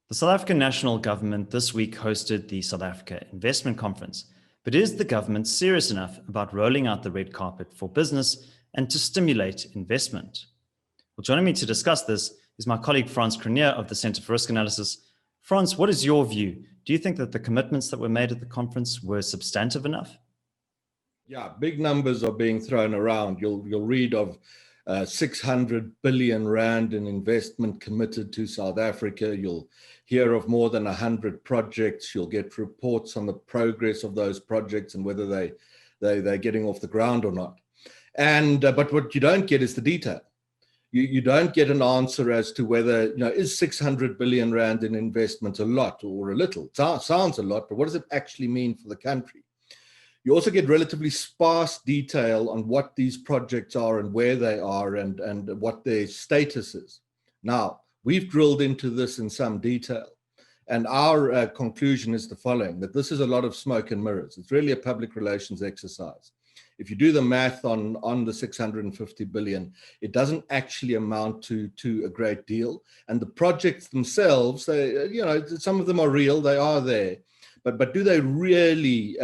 The South African National Government this week hosted the South Africa Investment Conference. But is the government serious enough about rolling out the red carpet for business and to stimulate investment? Well, joining me to discuss this is my colleague Frans Cronje of the Centre for Risk Analysis. Frans, what is your view? Do you think that the commitments that were made at the conference were substantive enough? Yeah, big numbers are being thrown around. You'll read of 600 billion rand in investment committed to South Africa. You'll hear of more than 100 projects. You'll get reports on the progress of those projects and whether they're getting off the ground or not. But what you don't get is the detail. You don't get an answer as to whether, is 600 billion rand in investment a lot or a little? It sounds a lot, but what does it actually mean for the country? You also get relatively sparse detail on what these projects are and where they are and what their status is. Now, we've drilled into this in some detail, and our conclusion is the following, that this is a lot of smoke and mirrors. It's really a public relations exercise. If you do the math on the 650 billion, it doesn't actually amount to a great deal. And the projects themselves, some of them are real, they are there. But do they really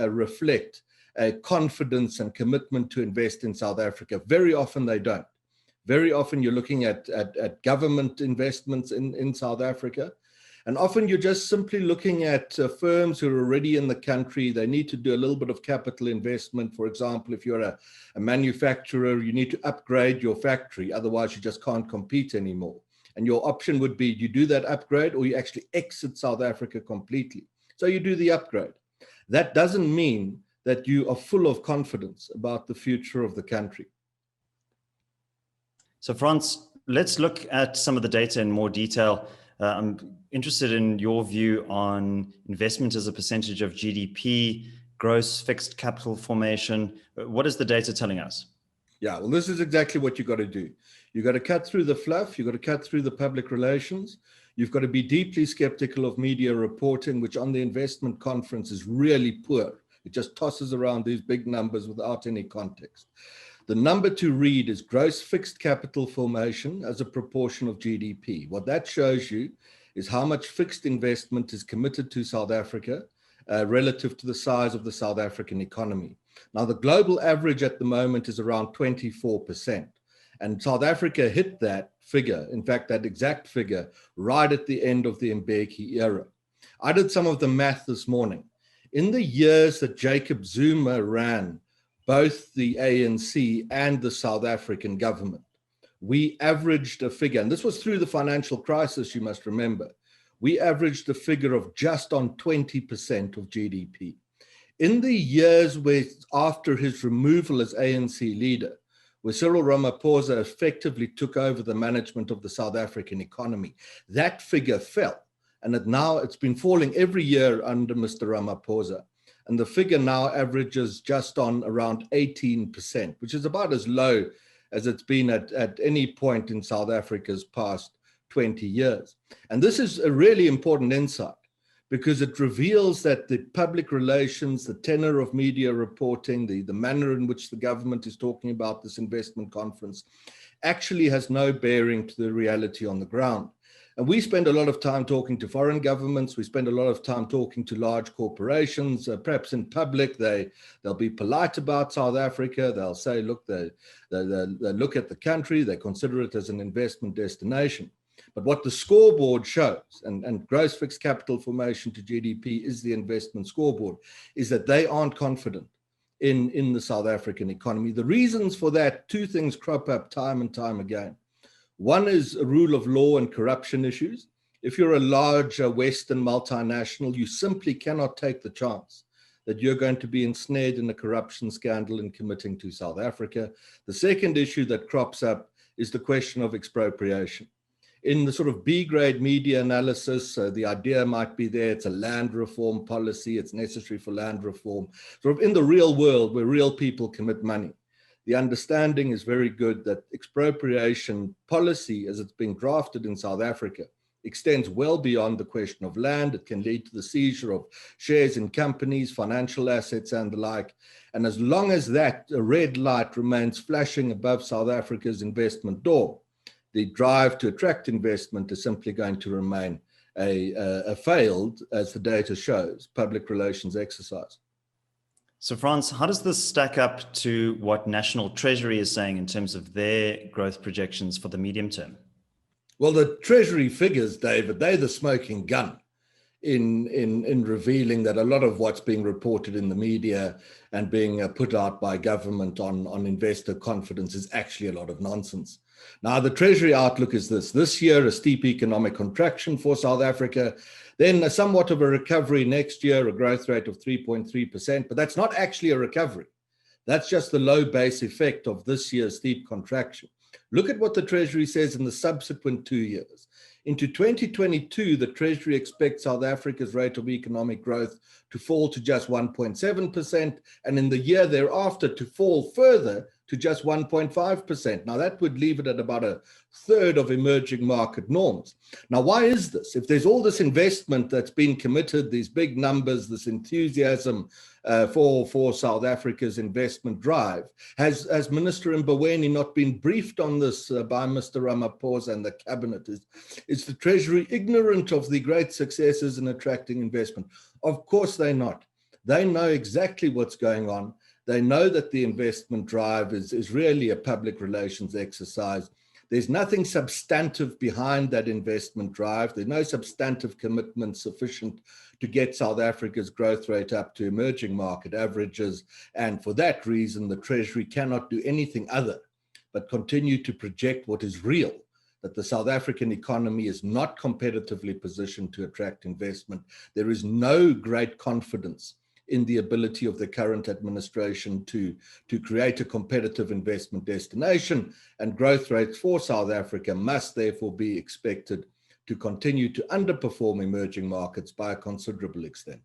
reflect a confidence and commitment to invest in South Africa? Very often they don't. Very often you're looking at government investments in South Africa. And often you're just simply looking at firms who are already in the country. They need to do a little bit of capital investment. For example, if you're a manufacturer, you need to upgrade your factory. Otherwise, you just can't compete anymore. And your option would be you do that upgrade or you actually exit South Africa completely. So you do the upgrade. That doesn't mean that you are full of confidence about the future of the country. So Frans, let's look at some of the data in more detail. I'm interested in your view on investment as a percentage of GDP, gross fixed capital formation. What is the data telling us? Yeah, well, this is exactly what you've got to do. You've got to cut through the fluff. You've got to cut through the public relations. You've got to be deeply skeptical of media reporting, which on the investment conference is really poor. It just tosses around these big numbers without any context. The number to read is gross fixed capital formation as a proportion of GDP. What that shows you is how much fixed investment is committed to South Africa relative to the size of the South African economy. Now, the global average at the moment is around 24%. And South Africa hit that figure, in fact, that exact figure, right at the end of the Mbeki era. I did some of the math this morning. In the years that Jacob Zuma ran both the ANC and the South African government, we averaged a figure, and this was through the financial crisis, you must remember, we averaged a figure of just on 20% of GDP. In the years after his removal as ANC leader, where Cyril Ramaphosa effectively took over the management of the South African economy, that figure fell. And it's been falling every year under Mr. Ramaphosa. And the figure now averages just on around 18%, which is about as low as it's been at any point in South Africa's past 20 years. And this is a really important insight, because it reveals that the public relations, the tenor of media reporting, the manner in which the government is talking about this investment conference actually has no bearing to the reality on the ground. And we spend a lot of time talking to foreign governments. We spend a lot of time talking to large corporations, perhaps in public. They'll be polite about South Africa. They'll say, look, they look at the country, they consider it as an investment destination. But what the scoreboard shows, and gross fixed capital formation to GDP is the investment scoreboard, is that they aren't confident in the South African economy. The reasons for that, two things crop up time and time again. One is a rule of law and corruption issues. If you're a large Western multinational, you simply cannot take the chance that you're going to be ensnared in a corruption scandal in committing to South Africa. The second issue that crops up is the question of expropriation. In the sort of B-grade media analysis, the idea might be there, it's a land reform policy, it's necessary for land reform. Sort of in the real world, where real people commit money, the understanding is very good that expropriation policy, as it's being drafted in South Africa, extends well beyond the question of land. It can lead to the seizure of shares in companies, financial assets, and the like. And as long as that red light remains flashing above South Africa's investment door, the drive to attract investment is simply going to remain a failed, as the data shows, public relations exercise. So Frans, how does this stack up to what National Treasury is saying in terms of their growth projections for the medium term? Well, the Treasury figures, David, they're the smoking gun in revealing that a lot of what's being reported in the media and being put out by government on investor confidence is actually a lot of nonsense. Now, the Treasury outlook is this year, a steep economic contraction for South Africa, then somewhat of a recovery next year, a growth rate of 3.3%, but that's not actually a recovery. That's just the low base effect of this year's steep contraction. Look at what the Treasury says in the subsequent 2 years. Into 2022, the Treasury expects South Africa's rate of economic growth to fall to just 1.7%, and in the year thereafter to fall further to just 1.5%. Now, that would leave it at about a third of emerging market norms. Now, why is this? If there's all this investment that's been committed, these big numbers, this enthusiasm for South Africa's investment drive, has Minister Mboweni not been briefed on this by Mr. Ramaphosa and the cabinet? Is the Treasury ignorant of the great successes in attracting investment? Of course they're not. They know exactly what's going on. They know that the investment drive is really a public relations exercise. There's nothing substantive behind that investment drive. There's no substantive commitment sufficient to get South Africa's growth rate up to emerging market averages. And for that reason, the Treasury cannot do anything other but continue to project what is real, that the South African economy is not competitively positioned to attract investment. There is no great confidence in the ability of the current administration to create a competitive investment destination, and growth rates for South Africa must therefore be expected to continue to underperform emerging markets by a considerable extent.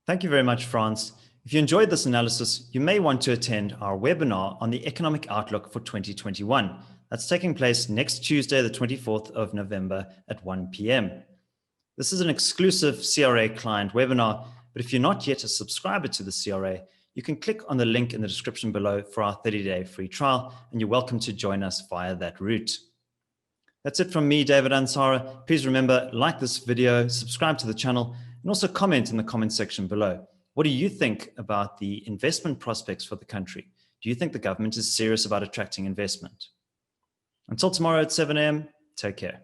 Thank you very much, Frans. If you enjoyed this analysis, you may want to attend our webinar on the economic outlook for 2021. That's taking place next Tuesday, the 24th of November at 1 p.m. This is an exclusive CRA client webinar, but if you're not yet a subscriber to the CRA, you can click on the link in the description below for our 30-day free trial, and you're welcome to join us via that route. That's it from me, David Ansara. Please remember, like this video, subscribe to the channel, and also comment in the comment section below. What do you think about the investment prospects for the country? Do you think the government is serious about attracting investment? Until tomorrow at 7 a.m., take care.